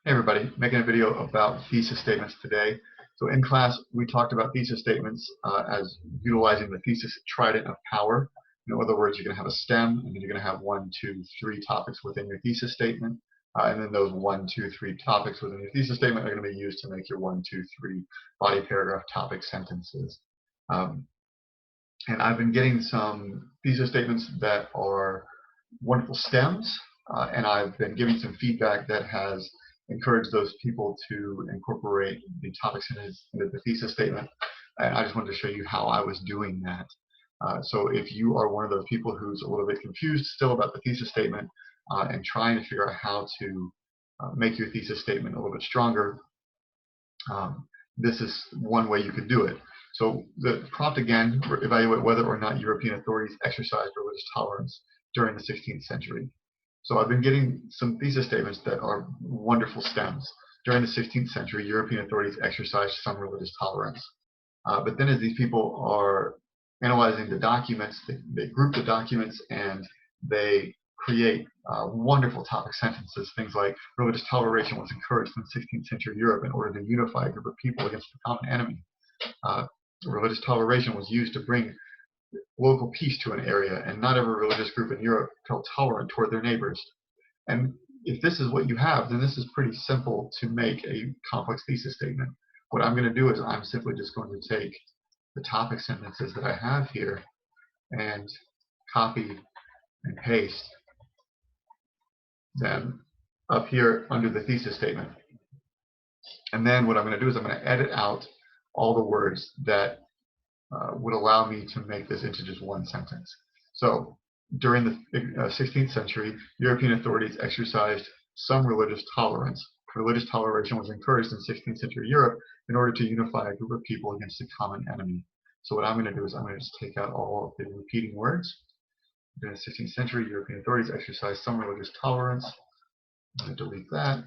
Hey everybody, making a video about thesis statements today. So in class, we talked about thesis statements as utilizing the thesis trident of power. In other words, you're going to have a stem, and then you're going to have 1, 2, 3 topics within your thesis statement. And then those 1, 2, 3 topics within your thesis statement are going to be used to make your 1, 2, 3 body paragraph topic sentences. And I've been getting some thesis statements that are wonderful stems, and I've been giving some feedback that has encourage those people to incorporate the topics into the thesis statement. And I just wanted to show you how I was doing that. So if you are one of those people who's a little bit confused still about the thesis statement and trying to figure out how to make your thesis statement a little bit stronger, this is one way you could do it. So the prompt again, evaluate whether or not European authorities exercised religious tolerance during the 16th century. So I've been getting some thesis statements that are wonderful stems. During the 16th century, European authorities exercised some religious tolerance. But then as these people are analyzing the documents, they group the documents and they create wonderful topic sentences, things like religious toleration was encouraged in 16th century Europe in order to unify a group of people against a common enemy. Religious toleration was used to bring local peace to an area, and not every religious group in Europe felt tolerant toward their neighbors. And if this is what you have, then this is pretty simple to make a complex thesis statement. What I'm going to do is I'm simply just going to take the topic sentences that I have here and copy and paste them up here under the thesis statement. And then what I'm going to do is I'm going to edit out all the words that would allow me to make this into just one sentence. So during the 16th century, European authorities exercised some religious tolerance. Religious toleration was encouraged in 16th century Europe in order to unify a group of people against a common enemy. So what I'm going to do is I'm going to just take out all of the repeating words. During the 16th century, European authorities exercised some religious tolerance. I'm going to delete that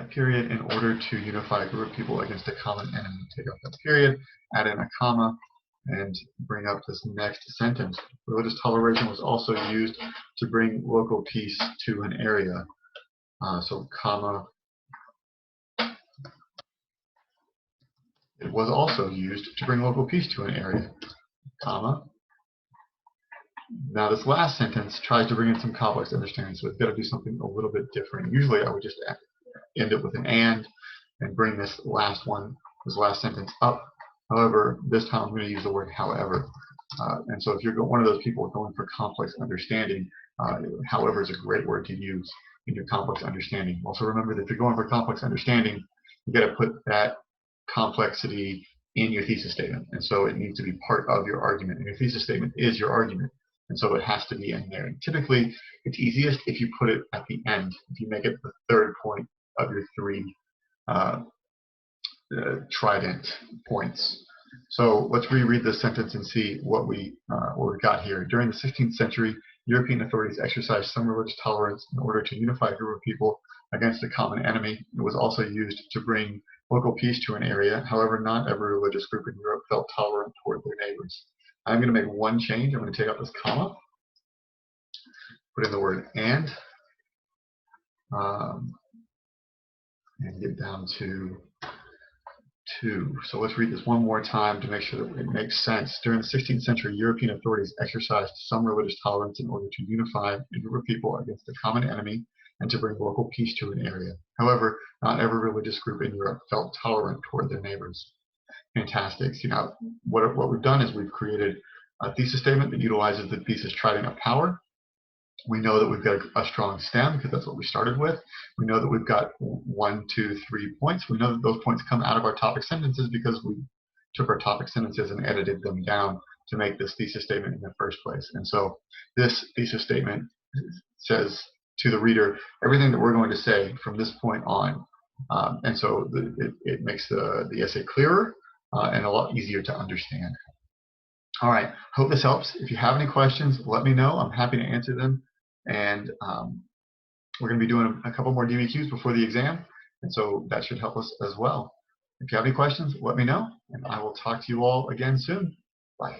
period, in order to unify a group of people against a common enemy. Take out that period, add in a comma, and bring up this next sentence. Religious toleration was also used to bring local peace to an area. So comma. It was also used to bring local peace to an area, comma. Now this last sentence tries to bring in some complex understanding, so it's got to do something a little bit different. Usually I would just end it with an and bring this last sentence up. However, this time I'm going to use the word however. And so if you're one of those people going for complex understanding, however is a great word to use in your complex understanding. Also remember that if you're going for complex understanding, you got to put that complexity in your thesis statement. And so it needs to be part of your argument. And your thesis statement is your argument. And so it has to be in there. And typically, it's easiest if you put it at the end, if you make it the third point of your 3 trident points. So let's reread this sentence and see what we got here. During the 16th century, European authorities exercised some religious tolerance in order to unify a group of people against a common enemy. It was also used to bring local peace to an area. However, not every religious group in Europe felt tolerant toward their neighbors. I'm going to make one change. I'm going to take out this comma, put in the word and get down to 2. So let's read this one more time to make sure that it makes sense. During the 16th century, European authorities exercised some religious tolerance in order to unify a group of people against a common enemy and to bring local peace to an area. However, not every religious group in Europe felt tolerant toward their neighbors. Fantastic. So now what we've done is we've created a thesis statement that utilizes the thesis trident of power. We know that we've got a strong stem because that's what we started with. We know that we've got 1, 2, 3 points. We know that those points come out of our topic sentences because we took our topic sentences and edited them down to make this thesis statement in the first place. And so this thesis statement says to the reader everything that we're going to say from this point on. And so it makes the essay clearer and a lot easier to understand. All right, hope this helps. If you have any questions, let me know. I'm happy to answer them. And we're going to be doing a couple more DBQs before the exam, and so that should help us as well. If you have any questions, let me know, and I will talk to you all again soon. Bye.